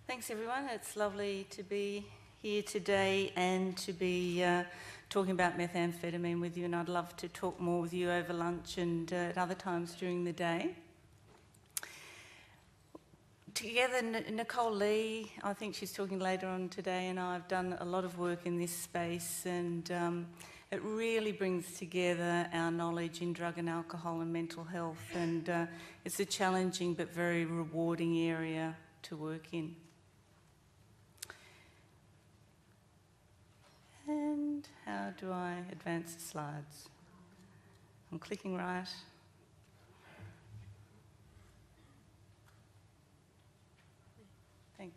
Thanks everyone. It's lovely to be here today and to be talking about methamphetamine with you, and I'd love to talk more with you over lunch and at other times during the day. Together, Nicole Lee, I think she's talking later on today, and I've done a lot of work in this space, and it really brings together our knowledge in drug and alcohol and mental health, and it's a challenging but very rewarding area to work in. And how do I advance the slides? I'm clicking right. Thanks.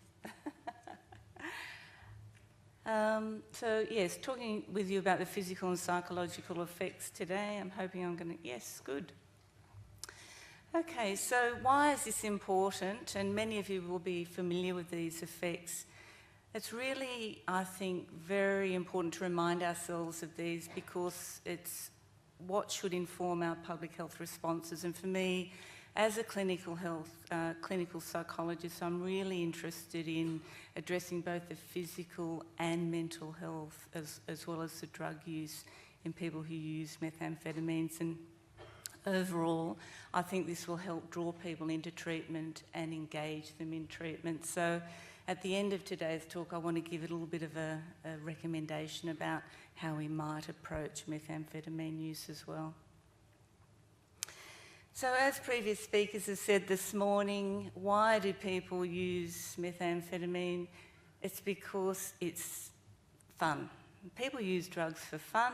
So yes, talking with you about the physical and psychological effects today. I'm hoping I'm going to, yes, good. Okay, so why is this important? And many of you will be familiar with these effects. It's really, I think, very important to remind ourselves of these because it's what should inform our public health responses. And for me, as a clinical psychologist, I'm really interested in addressing both the physical and mental health as well as the drug use in people who use methamphetamines. And overall, I think this will help draw people into treatment and engage them in treatment. So at the end of today's talk, I want to give a little bit of a recommendation about how we might approach methamphetamine use as well. So as previous speakers have said this morning, why do people use methamphetamine? It's because it's fun. People use drugs for fun,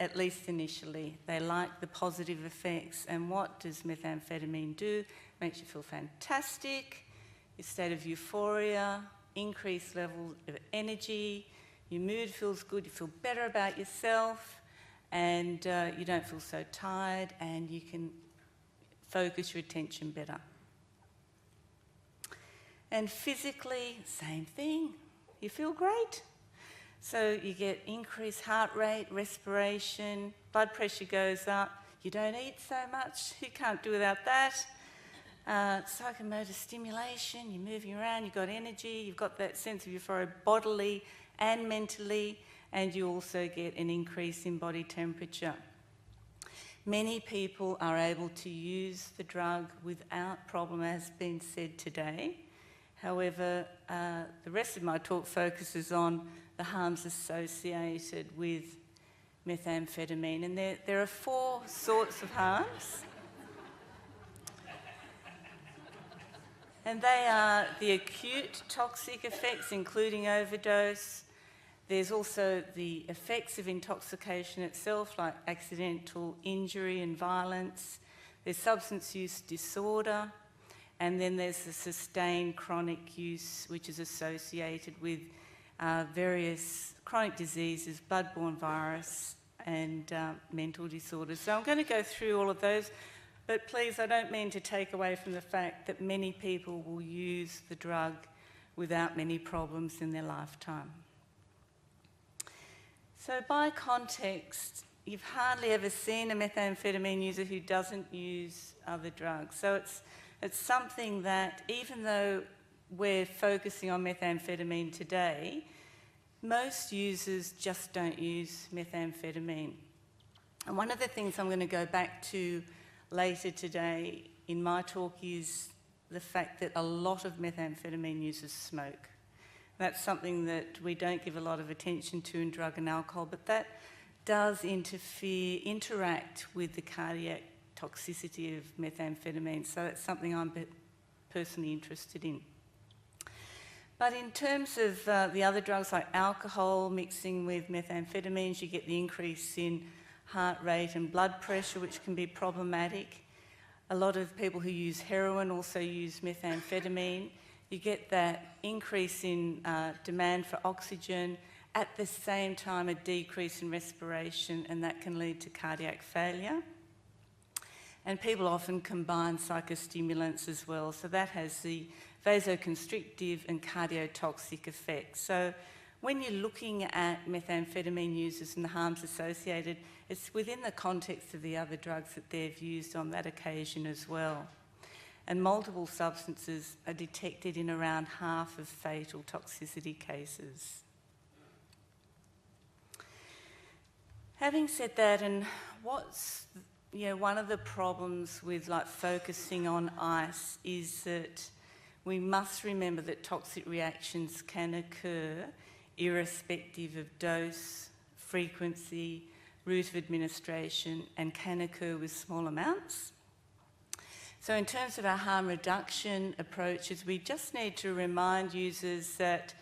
at least initially. They like the positive effects. And what does methamphetamine do? It makes you feel fantastic. Your state of euphoria, increased level of energy, your mood feels good, you feel better about yourself, and you don't feel so tired, and you can focus your attention better. And physically, same thing. You feel great. So you get increased heart rate, respiration, blood pressure goes up, you don't eat so much, you can't do without that. Psychomotor stimulation, you're moving around, you've got energy, you've got that sense of euphoria bodily and mentally, and you also get an increase in body temperature. Many people are able to use the drug without problem, as has been said today. However, the rest of my talk focuses on the harms associated with methamphetamine, and there are four sorts of harms. And they are the acute toxic effects, including overdose. There's also the effects of intoxication itself, like accidental injury and violence. There's substance use disorder. And then there's the sustained chronic use, which is associated with various chronic diseases, bloodborne virus, and mental disorders. So I'm going to go through all of those. But please, I don't mean to take away from the fact that many people will use the drug without many problems in their lifetime. So by context, you've hardly ever seen a methamphetamine user who doesn't use other drugs. So it's something that, even though we're focusing on methamphetamine today, most users just don't use methamphetamine. And one of the things I'm going to go back to later today in my talk is the fact that a lot of methamphetamine users smoke. That's something that we don't give a lot of attention to in drug and alcohol, but that does interact with the cardiac toxicity of methamphetamine, so it's something I'm personally interested in. But in terms of the other drugs like alcohol mixing with methamphetamines, you get the increase in heart rate and blood pressure, which can be problematic. A lot of people who use heroin also use methamphetamine. You get that increase in demand for oxygen, at the same time a decrease in respiration, and that can lead to cardiac failure. And people often combine psychostimulants as well, so that has the vasoconstrictive and cardiotoxic effects. So when you're looking at methamphetamine users and the harms associated, it's within the context of the other drugs that they've used on that occasion as well. and multiple substances are detected in around half of fatal toxicity cases. Having said that, and what's one of the problems with focusing on ice is that we must remember that toxic reactions can occur irrespective of dose, frequency, route of administration, and can occur with small amounts. So in terms of our harm reduction approaches, we just need to remind users that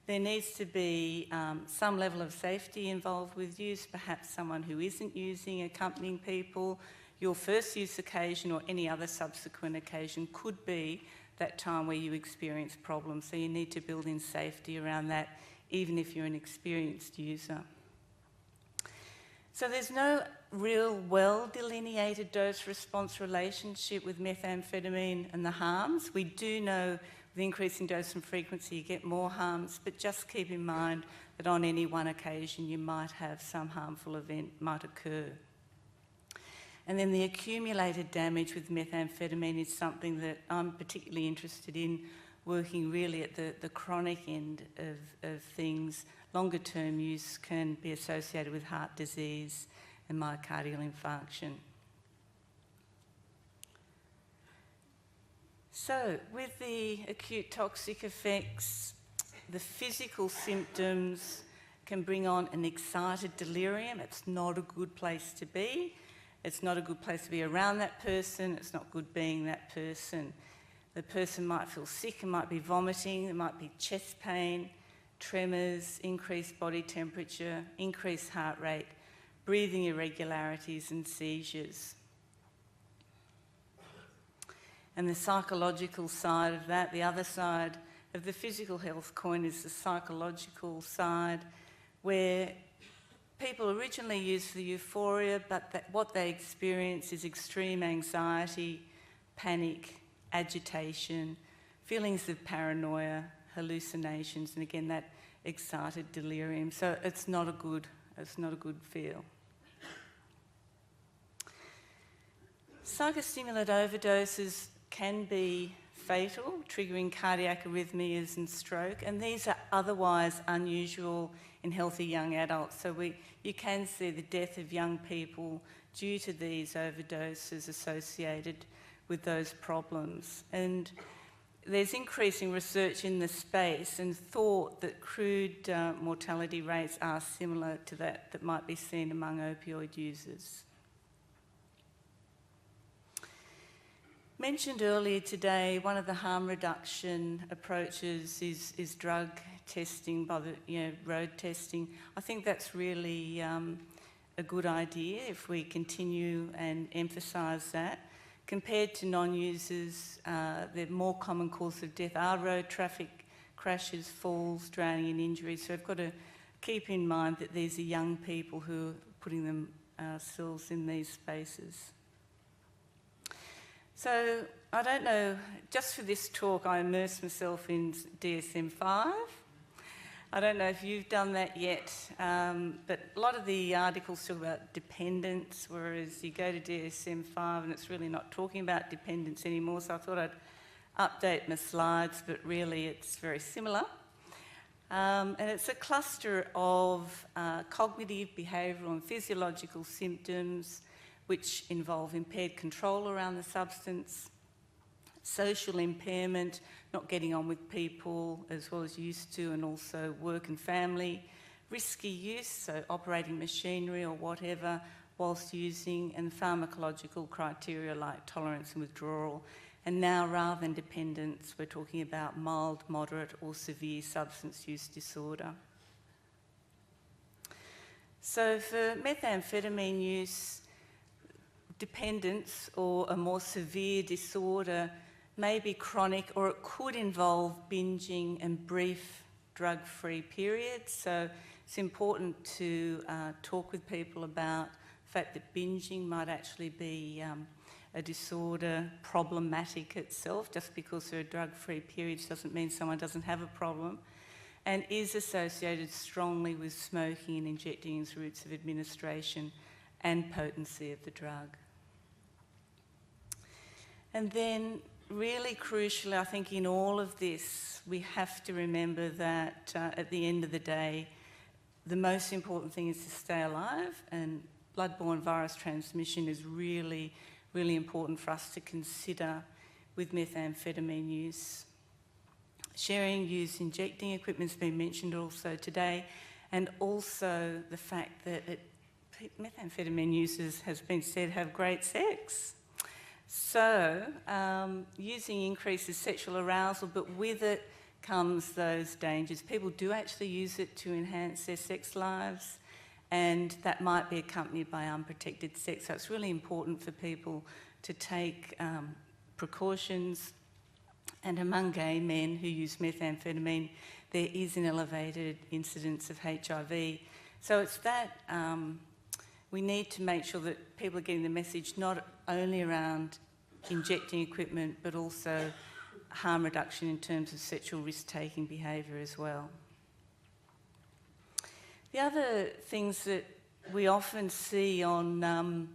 there needs to be some level of safety involved with use, perhaps someone who isn't using accompanying people. Your first use occasion or any other subsequent occasion could be that time where you experience problems, so you need to build in safety around that, even if you're an experienced user. So there's no real well-delineated dose-response relationship with methamphetamine and the harms. We do know with increasing dose and frequency you get more harms, but just keep in mind that on any one occasion you might have some harmful event might occur. And then the accumulated damage with methamphetamine is something that I'm particularly interested in, working really at the chronic end of things. Longer term use can be associated with heart disease and myocardial infarction. So with the acute toxic effects, the physical symptoms can bring on an excited delirium. It's not a good place to be. It's not a good place to be around that person. It's not good being that person. The person might feel sick and might be vomiting. There might be chest pain, tremors, increased body temperature, increased heart rate, breathing irregularities and seizures. And the psychological side of that, the other side of the physical health coin, is the psychological side, where people originally use for euphoria, but what they experience is extreme anxiety, panic, agitation, feelings of paranoia, hallucinations, and again that excited delirium. So it's not a good feel. Psychostimulant overdoses can be fatal, triggering cardiac arrhythmias and stroke, and these are otherwise unusual in healthy young adults. So you can see the death of young people due to these overdoses associated with those problems. And there's increasing research in the space and thought that crude mortality rates are similar to that might be seen among opioid users. Mentioned earlier today, one of the harm reduction approaches is drug testing by the road testing. I think that's really a good idea if we continue and emphasise that. Compared to non-users, the more common causes of death are road traffic crashes, falls, drowning and injuries. So we've got to keep in mind that these are young people who are putting themselves in these spaces. So I don't know, just for this talk I immersed myself in DSM-5. I don't know if you've done that yet, but a lot of the articles talk about dependence, whereas you go to DSM-5 and it's really not talking about dependence anymore, so I thought I'd update my slides, but really it's very similar. And it's a cluster of cognitive, behavioural and physiological symptoms which involve impaired control around the substance, social impairment, not getting on with people as well as used to, and also work and family, risky use, so operating machinery or whatever whilst using, and pharmacological criteria like tolerance and withdrawal. And now, rather than dependence, we're talking about mild, moderate or severe substance use disorder. So for methamphetamine use, dependence or a more severe disorder may be chronic, or it could involve binging and brief drug-free periods. So it's important to talk with people about the fact that binging might actually be a disorder problematic itself. Just because there are drug-free periods doesn't mean someone doesn't have a problem, and is associated strongly with smoking and injecting as routes of administration and potency of the drug. And then really crucially, I think in all of this, we have to remember that at the end of the day, the most important thing is to stay alive, and bloodborne virus transmission is really, really important for us to consider with methamphetamine use. Sharing, use, injecting equipment has been mentioned also today, and also the fact that methamphetamine users, has been said, have great sex. So, using increases sexual arousal, but with it comes those dangers. People do actually use it to enhance their sex lives, and that might be accompanied by unprotected sex. So it's really important for people to take precautions. And among gay men who use methamphetamine, there is an elevated incidence of HIV. So it's that we need to make sure that people are getting the message not only around injecting equipment, but also harm reduction in terms of sexual risk-taking behaviour as well. The other things that we often see on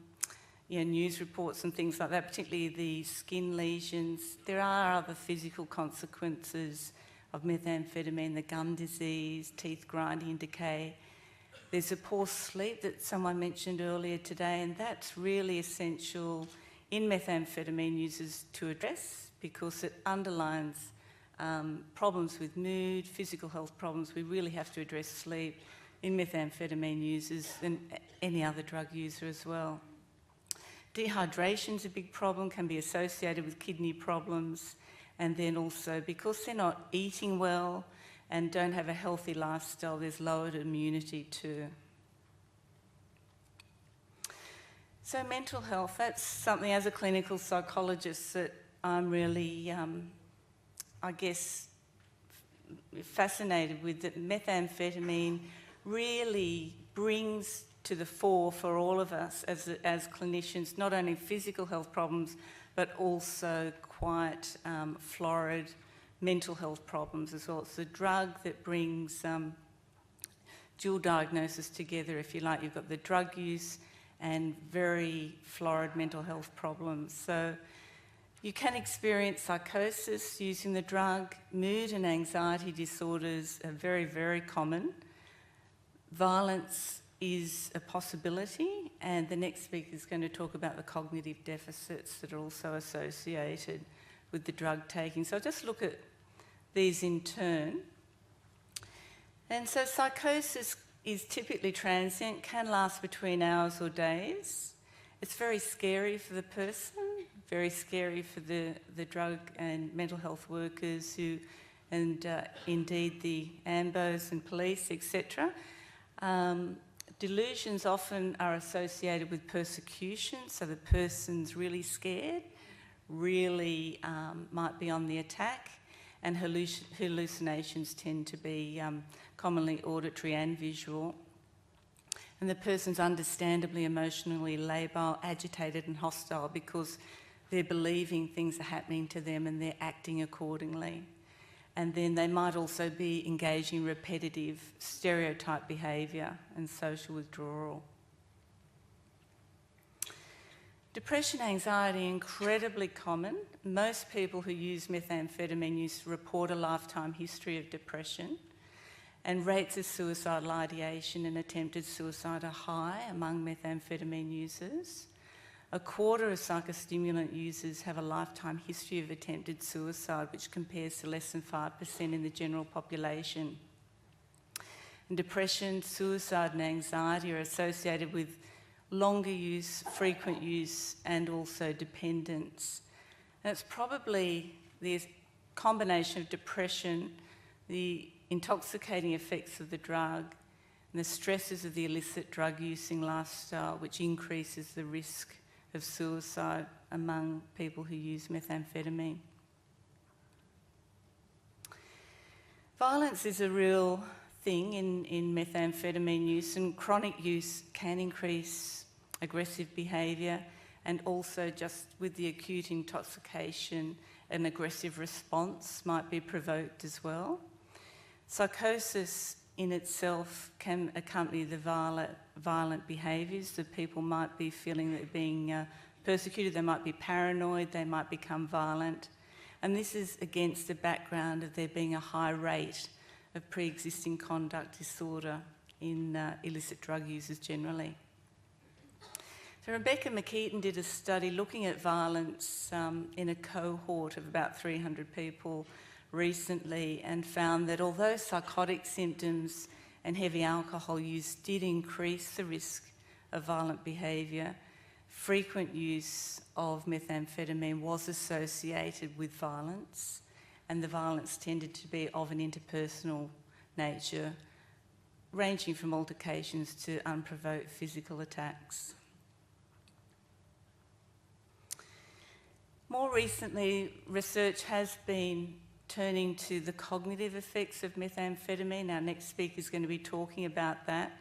news reports and things like that, particularly the skin lesions, there are other physical consequences of methamphetamine, the gum disease, teeth grinding and decay. There's a poor sleep that someone mentioned earlier today, and that's really essential in methamphetamine users to address, because it underlines problems with mood, physical health problems. We really have to address sleep in methamphetamine users and any other drug user as well. Dehydration's a big problem, can be associated with kidney problems, and then also because they're not eating well and don't have a healthy lifestyle, there's lowered immunity too. So mental health, that's something as a clinical psychologist that I'm really, I guess, fascinated with, that methamphetamine really brings to the fore for all of us as clinicians, not only physical health problems, but also quite florid mental health problems as well. It's a drug that brings dual diagnosis together, if you like. You've got the drug use and very florid mental health problems. So you can experience psychosis using the drug. Mood and anxiety disorders are very, very common. Violence is a possibility, and the next speaker is going to talk about the cognitive deficits that are also associated with the drug taking. So I'll just look at these in turn. And so psychosis is typically transient, can last between hours or days. It's very scary for the person, very scary for the drug and mental health workers who, and indeed the AMBOs and police, etc. Delusions often are associated with persecution, so the person's really scared, really might be on the attack, and hallucinations tend to be commonly auditory and visual. And the person's understandably emotionally labile, agitated and hostile because they're believing things are happening to them and they're acting accordingly. And then they might also be engaging in repetitive stereotype behaviour and social withdrawal. Depression, anxiety, incredibly common. Most people who use methamphetamine use report a lifetime history of depression, and rates of suicidal ideation and attempted suicide are high among methamphetamine users. A quarter of psychostimulant users have a lifetime history of attempted suicide, which compares to less than 5% in the general population. And depression, suicide and anxiety are associated with longer use, frequent use, and also dependence. And it's probably the combination of depression, the intoxicating effects of the drug, and the stresses of the illicit drug-using lifestyle, which increases the risk of suicide among people who use methamphetamine. Violence is a real thing in methamphetamine use, and chronic use can increase aggressive behaviour, and also just with the acute intoxication, an aggressive response might be provoked as well. Psychosis in itself can accompany the violent behaviours, that people might be feeling they're being persecuted, they might be paranoid, they might become violent. And this is against the background of there being a high rate of pre-existing conduct disorder in illicit drug users generally. So Rebecca McKeaton did a study looking at violence in a cohort of about 300 people recently and found that although psychotic symptoms and heavy alcohol use did increase the risk of violent behaviour, frequent use of methamphetamine was associated with violence, and the violence tended to be of an interpersonal nature, ranging from altercations to unprovoked physical attacks. More recently, research has been turning to the cognitive effects of methamphetamine. Our next speaker is going to be talking about that.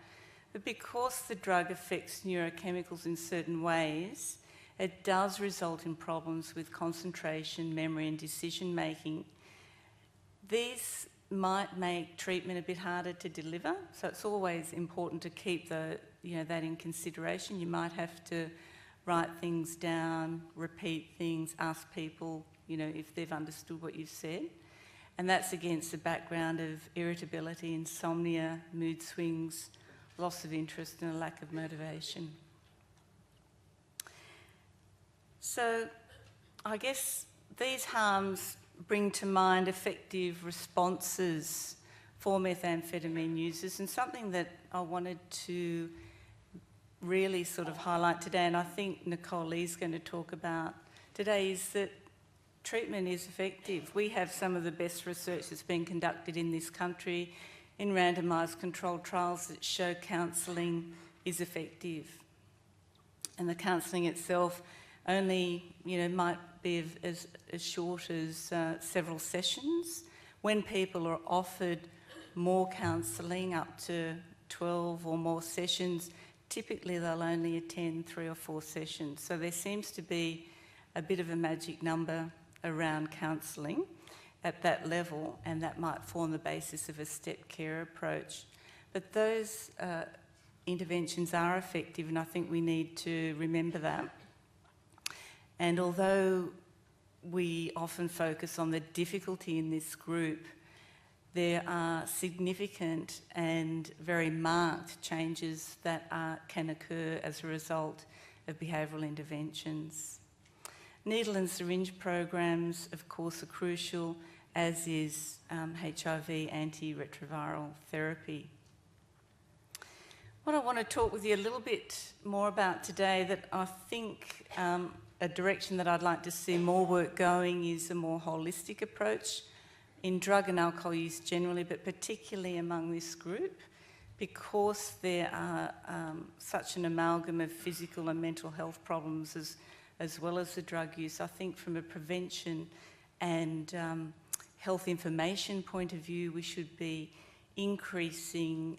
But because the drug affects neurochemicals in certain ways, it does result in problems with concentration, memory and decision making. These might make treatment a bit harder to deliver, so it's always important to keep that in consideration. You might have to write things down, repeat things, ask people, if they've understood what you've said. And that's against the background of irritability, insomnia, mood swings, loss of interest and a lack of motivation. So I guess these harms bring to mind effective responses for methamphetamine users, and something that I wanted to really sort of highlight today, and I think Nicole Lee's going to talk about today, is that treatment is effective. We have some of the best research that's been conducted in this country in randomised controlled trials that show counselling is effective. And the counselling itself only, might be as short as several sessions. When people are offered more counselling, up to 12 or more sessions, typically they'll only attend 3 or 4 sessions. So there seems to be a bit of a magic number around counselling at that level, and that might form the basis of a step care approach. But those interventions are effective, and I think we need to remember that. And although we often focus on the difficulty in this group, there are significant and very marked changes that can occur as a result of behavioural interventions. Needle and syringe programs, of course, are crucial, as is HIV antiretroviral therapy. What I want to talk with you a little bit more about today, that I think a direction that I'd like to see more work going, is a more holistic approach in drug and alcohol use generally, but particularly among this group, because there are such an amalgam of physical and mental health problems as well as the drug use. I think from a prevention and health information point of view, we should be increasing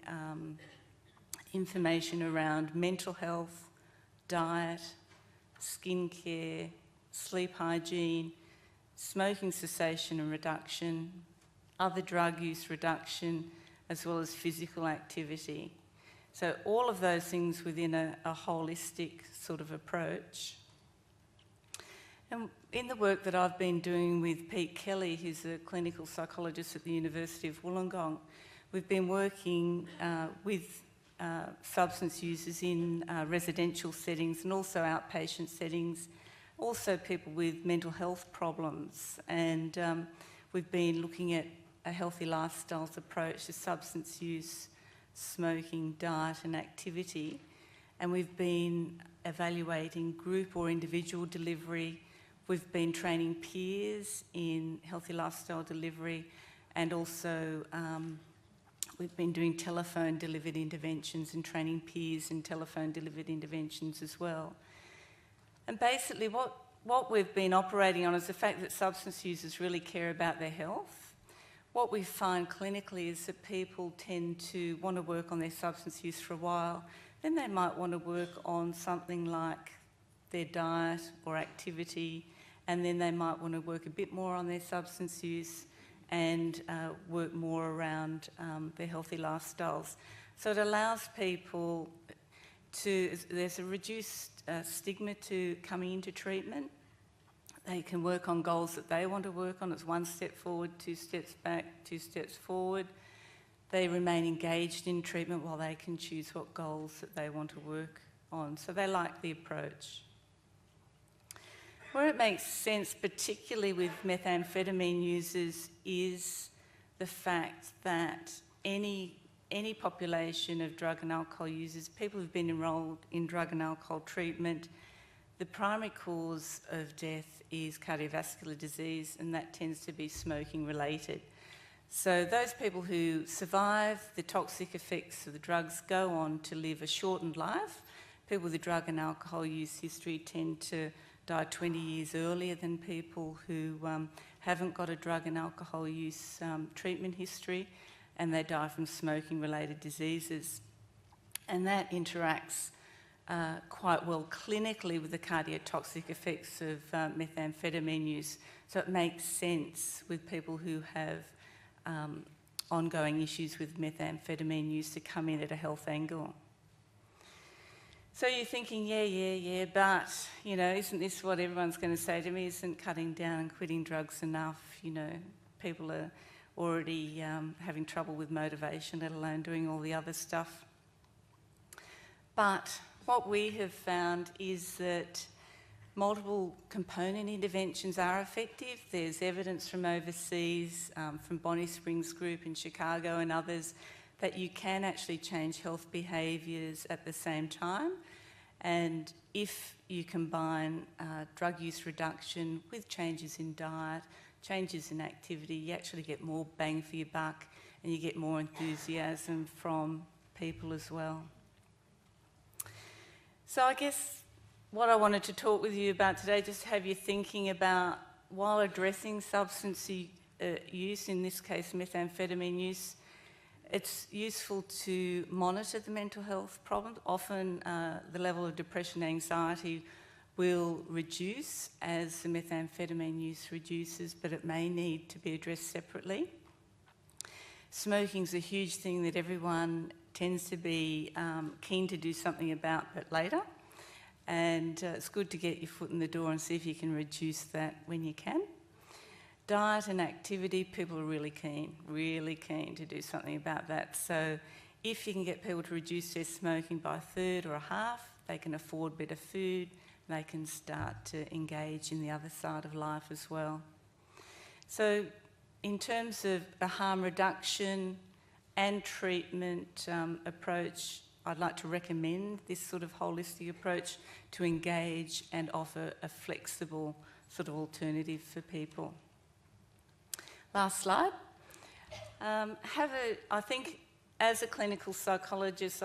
information around mental health, diet, skincare, sleep hygiene, smoking cessation and reduction, other drug use reduction, as well as physical activity. So all of those things within a holistic sort of approach. And in the work that I've been doing with Pete Kelly, who's a clinical psychologist at the University of Wollongong, we've been working with substance users in residential settings and also outpatient settings, also people with mental health problems. And we've been looking at a healthy lifestyles approach to substance use, smoking, diet and activity. And we've been evaluating group or individual delivery. We've been training peers in healthy lifestyle delivery, and also we've been doing telephone-delivered interventions and training peers in telephone-delivered interventions as well. And basically what we've been operating on is the fact that substance users really care about their health. What we find clinically is that people tend to want to work on their substance use for a while, then they might want to work on something like their diet or activity, and then they might want to work a bit more on their substance use and work more around their healthy lifestyles. So it allows people to, there's a reduced stigma to coming into treatment. They can work on goals that they want to work on. It's 1 step forward, 2 steps back, 2 steps forward. They remain engaged in treatment while they can choose what goals that they want to work on. So they like the approach. Where it makes sense, particularly with methamphetamine users, is the fact that any population of drug and alcohol users, people who've been enrolled in drug and alcohol treatment, the primary cause of death is cardiovascular disease, and that tends to be smoking related. So those people who survive the toxic effects of the drugs go on to live a shortened life. People with a drug and alcohol use history tend to die 20 years earlier than people who haven't got a drug and alcohol use treatment history, and they die from smoking related diseases. And that interacts quite well clinically with the cardiotoxic effects of methamphetamine use. So it makes sense with people who have ongoing issues with methamphetamine use to come in at a health angle. So you're thinking, yeah, but, you know, isn't this what everyone's going to say to me? Isn't cutting down and quitting drugs enough? You know, people are already having trouble with motivation, let alone doing all the other stuff. But what we have found is that multiple component interventions are effective. There's evidence from overseas, from Bonnie Springs Group in Chicago and others, that you can actually change health behaviours at the same time. And if you combine drug use reduction with changes in diet, changes in activity, you actually get more bang for your buck and you get more enthusiasm from people as well. So I guess what I wanted to talk with you about today, just have you thinking about, while addressing substance use, in this case methamphetamine use, it's useful to monitor the mental health problems. Often the level of depression and anxiety will reduce as the methamphetamine use reduces, but it may need to be addressed separately. Smoking's a huge thing that everyone tends to be keen to do something about, but later. And it's good to get your foot in the door and see if you can reduce that when you can. Diet and activity, people are really keen to do something about that. So if you can get people to reduce their smoking by a third or a half, they can afford better food, they can start to engage in the other side of life as well. So in terms of a harm reduction and treatment approach, I'd like to recommend this sort of holistic approach to engage and offer a flexible sort of alternative for people. Last slide. I think as a clinical psychologist,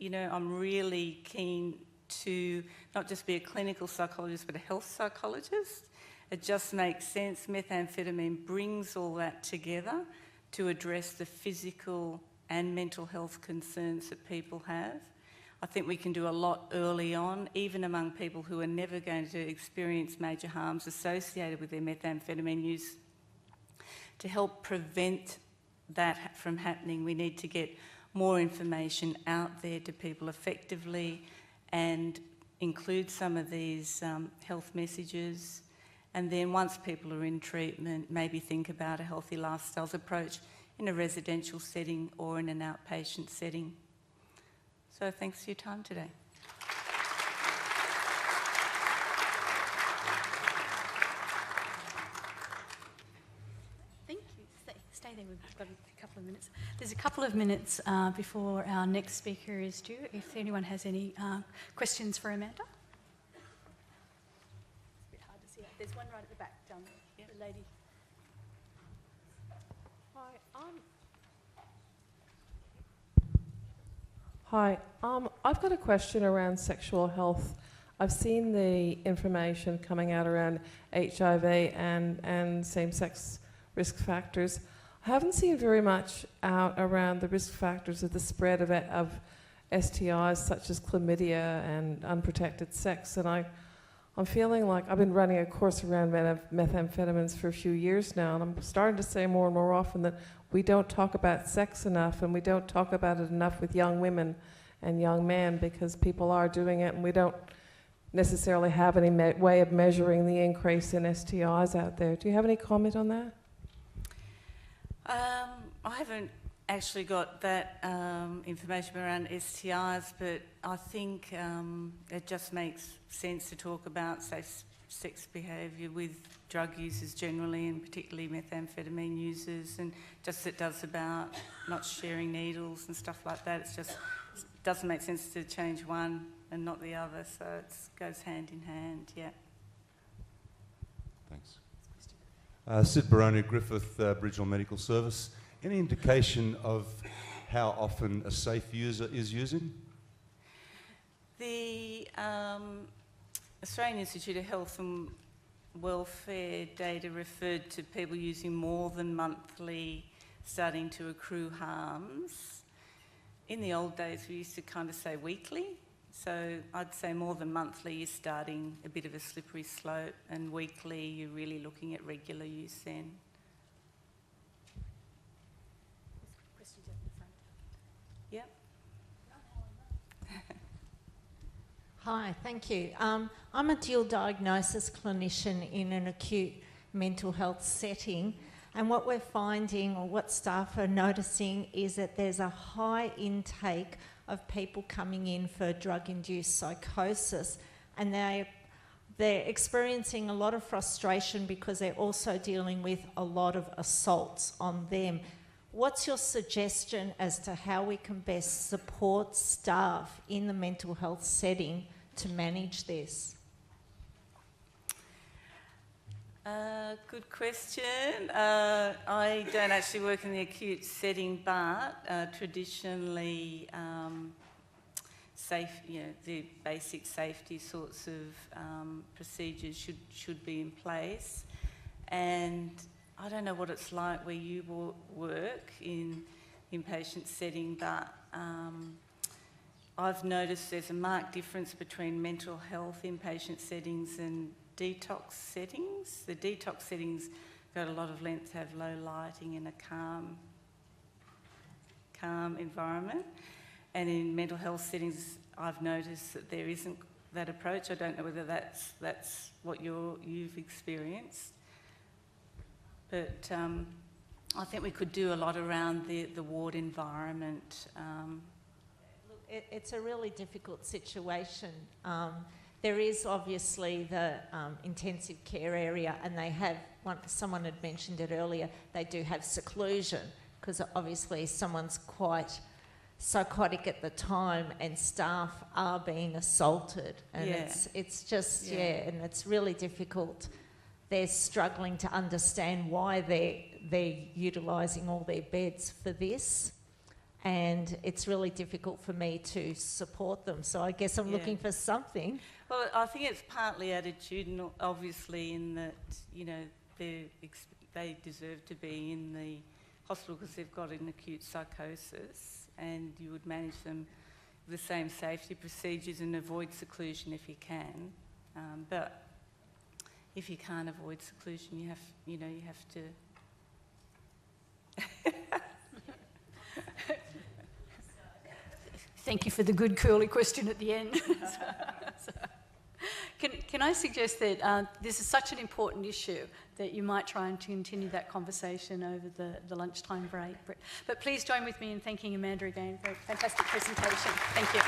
I'm really keen to not just be a clinical psychologist, but a health psychologist. It just makes sense. Methamphetamine brings all that together to address the physical and mental health concerns that people have. I think we can do a lot early on, even among people who are never going to experience major harms associated with their methamphetamine use. To help prevent that from happening, we need to get more information out there to people effectively and include some of these health messages. And then once people are in treatment, maybe think about a healthy lifestyles approach in a residential setting or in an outpatient setting. So thanks for your time today. Thank you. Stay there, we've got a couple of minutes. There's a couple of minutes before our next speaker is due, if anyone has any questions for Amanda. It's a bit hard to see. There's one right at the back, down there, the lady. Hi, I've got a question around sexual health. I've seen the information coming out around HIV and same-sex risk factors. I haven't seen very much out around the risk factors of the spread of STIs such as chlamydia and unprotected sex. And I'm feeling like I've been running a course around methamphetamines for a few years now, and I'm starting to say more and more often that we don't talk about sex enough, and we don't talk about it enough with young women and young men, because people are doing it, and we don't necessarily have any way of measuring the increase in STIs out there. Do you have any comment on that? I haven't actually got that information around STIs, but I think it just makes sense to talk about safe sex behaviour with drug users generally, and particularly methamphetamine users, and just it does about not sharing needles and stuff like that. It's just, it doesn't make sense to change one and not the other, so it goes hand in hand, yeah. Thanks. Sid Baroni, Griffith Aboriginal Medical Service. Any indication of how often a safe user is using? The Australian Institute of Health and Welfare data referred to people using more than monthly starting to accrue harms. In the old days, we used to kind of say weekly. So I'd say more than monthly, you're starting a bit of a slippery slope, and weekly, you're really looking at regular use then. Questions at the front. Yep. Hi, thank you. I'm a dual diagnosis clinician in an acute mental health setting, and what we're finding, or what staff are noticing, is that there's a high intake of people coming in for drug-induced psychosis, and they're experiencing a lot of frustration because they're also dealing with a lot of assaults on them. What's your suggestion as to how we can best support staff in the mental health setting to manage this? Good question. I don't actually work in the acute setting, but traditionally, the basic safety sorts of procedures should be in place. And I don't know what it's like where you work in inpatient setting, but I've noticed there's a marked difference between mental health inpatient settings and detox settings. The detox settings got a lot of length, have low lighting and a calm environment. And in mental health settings, I've noticed that there isn't that approach. I don't know whether that's what you've experienced. But I think we could do a lot around the ward environment. Look, it's a really difficult situation. There is obviously the intensive care area, and they have, someone had mentioned it earlier, they do have seclusion, because obviously someone's quite psychotic at the time and staff are being assaulted. And it's just, and it's really difficult. They're struggling to understand why they're utilising all their beds for this. And it's really difficult for me to support them. So I guess I'm looking for something. Well, I think it's partly attitudinal, obviously, in that, you know, they deserve to be in the hospital because they've got an acute psychosis, and you would manage them with the same safety procedures and avoid seclusion if you can. But if you can't avoid seclusion, you have to. Thank you for the good curly question at the end. Can I suggest that this is such an important issue that you might try and continue that conversation over the lunchtime break. But please join with me in thanking Amanda again for a fantastic presentation. Thank you.